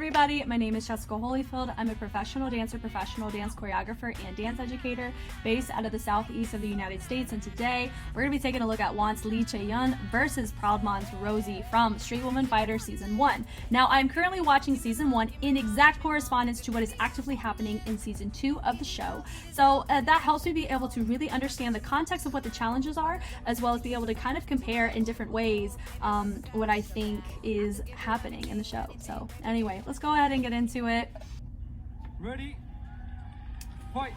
everybody, my name is Jessica Holyfield. I'm a professional dancer, professional dance choreographer, and dance educator based out of the southeast of the United States. And today we're going to be taking a look at Won's Lee Chaeyeon versus PROWDMON's Rosy from Street Woman Fighter Season 1. Now, I'm currently watching Season 1 in exact correspondence to what is actively happening in Season 2 of the show. So that helps me be able to really understand the context of what the challenges are, as well as be able to kind of compare in different ways what I think is happening in the show. So anyway, let's go ahead and get into it. Ready? Fight!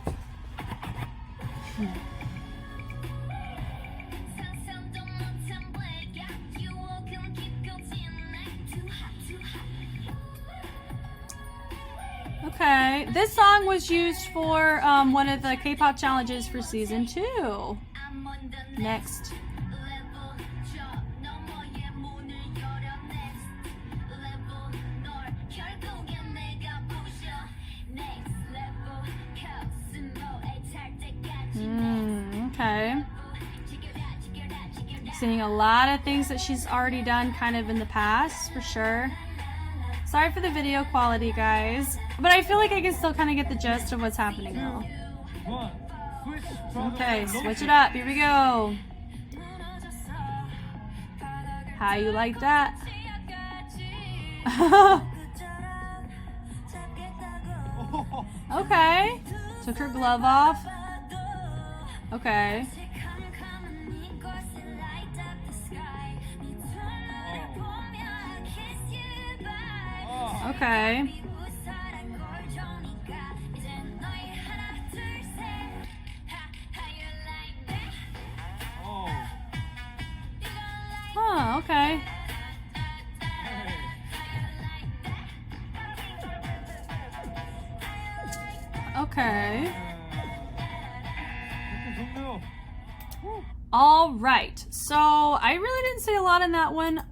Okay, this song was used for one of the K-pop challenges for Season 2. Next. Okay. Seeing a lot of things that she's already done kind of in the past, for sure. Sorry for the video quality, guys. But I feel like I can still kind of get the gist of what's happening though. Okay, switch it up. Here we go. How you like that? Okay. Took her glove off. Okay. Okay. Huh, okay. Okay. All right. So I really didn't say a lot in that one.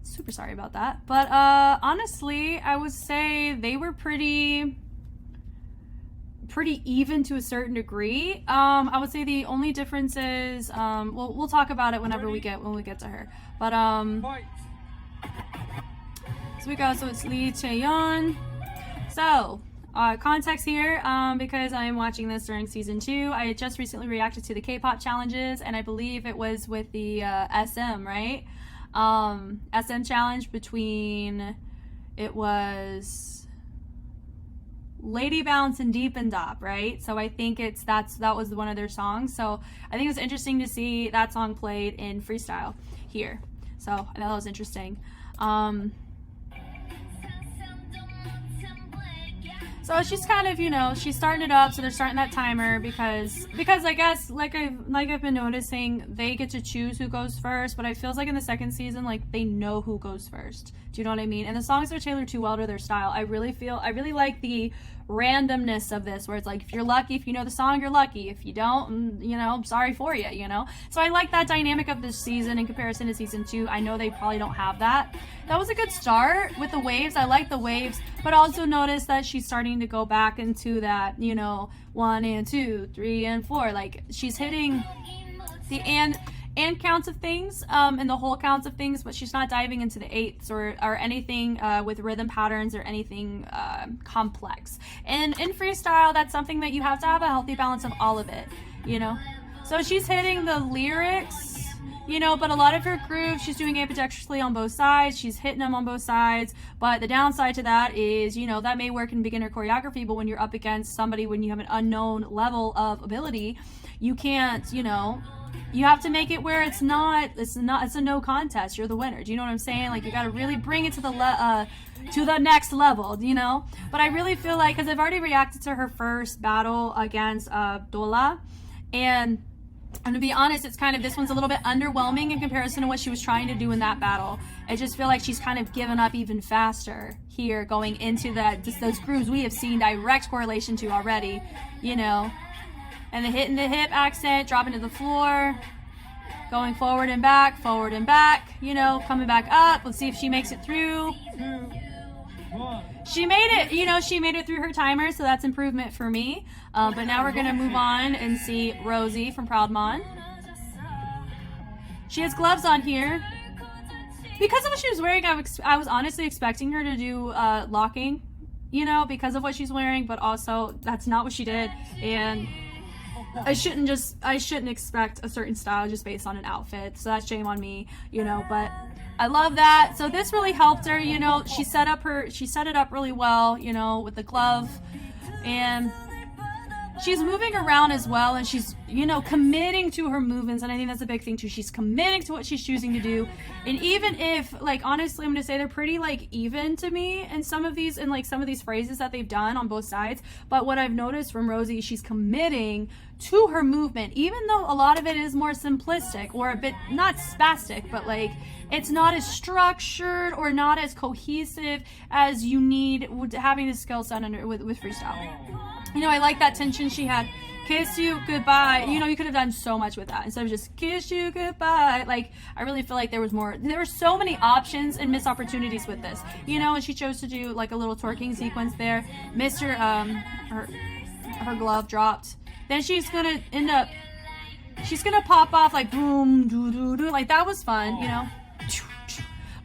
Super sorry about that. But honestly, I would say they were pretty even to a certain degree. I would say the only difference is we'll talk about it when we get to her. But so we go. So it's Lee Chaeyeon. So context here, because I am watching this during Season 2. I had just recently reacted to the K-pop challenges, and I believe it was with the SM, right? SM challenge between, it was Lady Bounce and Deep and Dop, right? So I think that was one of their songs. So I think it was interesting to see that song played in freestyle here. So I thought that was interesting. So she's kind of, you know, she's starting it up, so they're starting that timer because I guess like I've been noticing, they get to choose who goes first, but it feels like in the second season, like they know who goes first. Do you know what I mean? And the songs are tailored too well to their style. I really like the randomness of this, where it's like, if you're lucky, if you know the song, you're lucky. If you don't, you know, I'm sorry for you, you know? So I like that dynamic of this season in comparison to Season 2. I know they probably don't have that. That was a good start with the waves. I like the waves, but also notice that she's starting to go back into that, you know, 1 and 2, 3 and 4. Like she's hitting the and counts of things and the whole counts of things, but she's not diving into the eighths or anything with rhythm patterns or anything complex. And in freestyle, that's something that you have to have a healthy balance of all of it, you know? So she's hitting the lyrics, you know, but a lot of her grooves, she's doing ambidextrously on both sides. She's hitting them on both sides. But the downside to that is, you know, that may work in beginner choreography, but when you're up against somebody, when you have an unknown level of ability, you can't, you know, you have to make it where it's a no contest. You're the winner. Do you know what I'm saying? Like, you got to really bring it to the next level, you know? But I really feel like, because I've already reacted to her first battle against Dola, and to be honest, it's kind of, this one's a little bit underwhelming in comparison to what she was trying to do in that battle. I just feel like she's kind of given up even faster here, going into those grooves we have seen direct correlation to already, you know? And the hitting the hip accent, dropping to the floor, going forward and back, you know, coming back up. Let's see if she makes it through. 2, 1. She made it, you know, she made it through her timer, so that's improvement for me. But now we're going to move on and see Rosy from PROWDMON. She has gloves on here. because of what she was wearing, I was honestly expecting her to do locking, you know, because of what she's wearing, but also that's not what she did. And I shouldn't expect a certain style just based on an outfit. So that's shame on me, you know, but I love that. So this really helped her, you know. She set it up really well, you know, with the glove, and she's moving around as well, and she's, you know, committing to her movements, and I think that's a big thing too. She's committing to what she's choosing to do, and even if, like, honestly, I'm gonna say they're pretty, like, even to me in some of these phrases that they've done on both sides, but what I've noticed from Rosy, she's committing to her movement, even though a lot of it is more simplistic or a bit, not spastic, but like, it's not as structured or not as cohesive as you need with having the skill set with freestyle. You know, I like that tension she had. Kiss you goodbye. You know, you could have done so much with that instead of just kiss you goodbye. Like, I really feel like there was more. There were so many options and missed opportunities with this. You know, and she chose to do like a little twerking sequence there. Missed her, her glove dropped. Then she's gonna pop off like boom, doo doo doo. Like, that was fun, you know.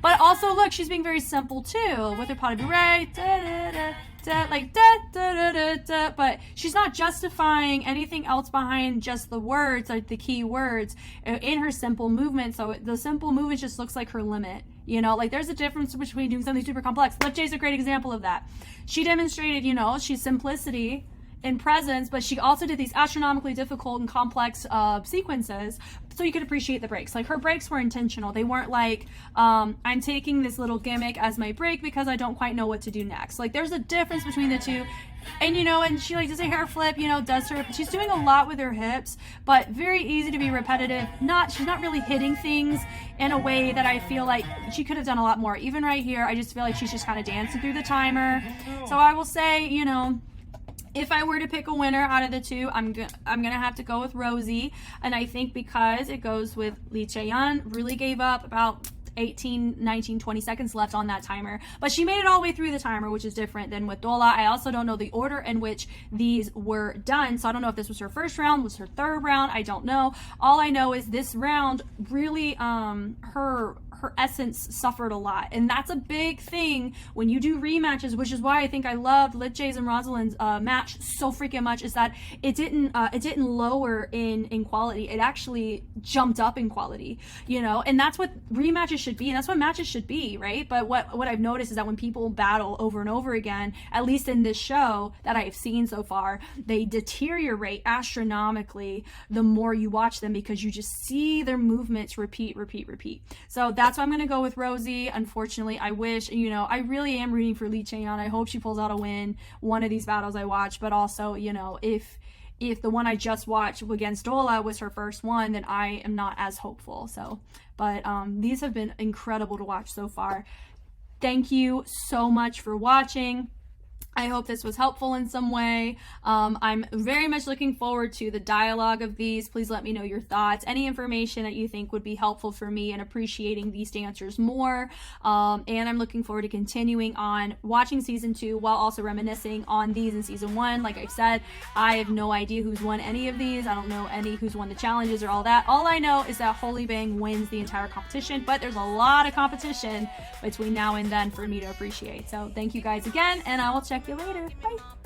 But also, look, she's being very simple too with her pas de bourrée. Like da da da da da, but she's not justifying anything else behind just the words, like the key words in her simple movement. So the simple movement just looks like her limit, you know. Like, there's a difference between doing something super complex. Lip J's a great example of that. She demonstrated, you know, she's simplicity in presence, but she also did these astronomically difficult and complex sequences, so you could appreciate the breaks. Like, her breaks were intentional. They weren't like, I'm taking this little gimmick as my break because I don't quite know what to do next. Like, there's a difference between the two. And, you know, and she, like, does a hair flip, you know, she's doing a lot with her hips, but very easy to be repetitive. She's not really hitting things in a way that I feel like she could have done a lot more. Even right here, I just feel like she's just kind of dancing through the timer. So I will say, you know, if I were to pick a winner out of the two, I'm gonna have to go with Rosy, and I think because it goes with Chaeyeon, really gave up about 18, 19, 20 seconds left on that timer, but she made it all the way through the timer, which is different than with Dola. I also don't know the order in which these were done, so I don't know if this was her first round, was her third round, I don't know. All I know is this round really, her essence suffered a lot, and that's a big thing when you do rematches, which is why I think I loved Lit J's and Rosalind's match so freaking much, is that it didn't lower in quality, it actually jumped up in quality, you know. And that's what rematches should be, and that's what matches should be, right? But what I've noticed is that when people battle over and over again, at least in this show that I've seen so far, they deteriorate astronomically the more you watch them, because you just see their movements repeat. So that's why I'm going to go with Rosy. Unfortunately, I wish, you know, I really am rooting for Lee Chaeyeon. I hope she pulls out a win one of these battles I watch, but also, you know, if the one I just watched against Dola was her first one, then I am not as hopeful. So, but these have been incredible to watch so far. Thank you so much for watching. I hope this was helpful in some way. I'm very much looking forward to the dialogue of these. Please let me know your thoughts, any information that you think would be helpful for me in appreciating these dancers more. And I'm looking forward to continuing on watching season 2 while also reminiscing on these in season 1. Like I said, I have no idea who's won any of these. I don't know who's won the challenges or all that. All I know is that Holy Bang wins the entire competition, but there's a lot of competition between now and then for me to appreciate. So thank you guys again, and I will check you later. Bye.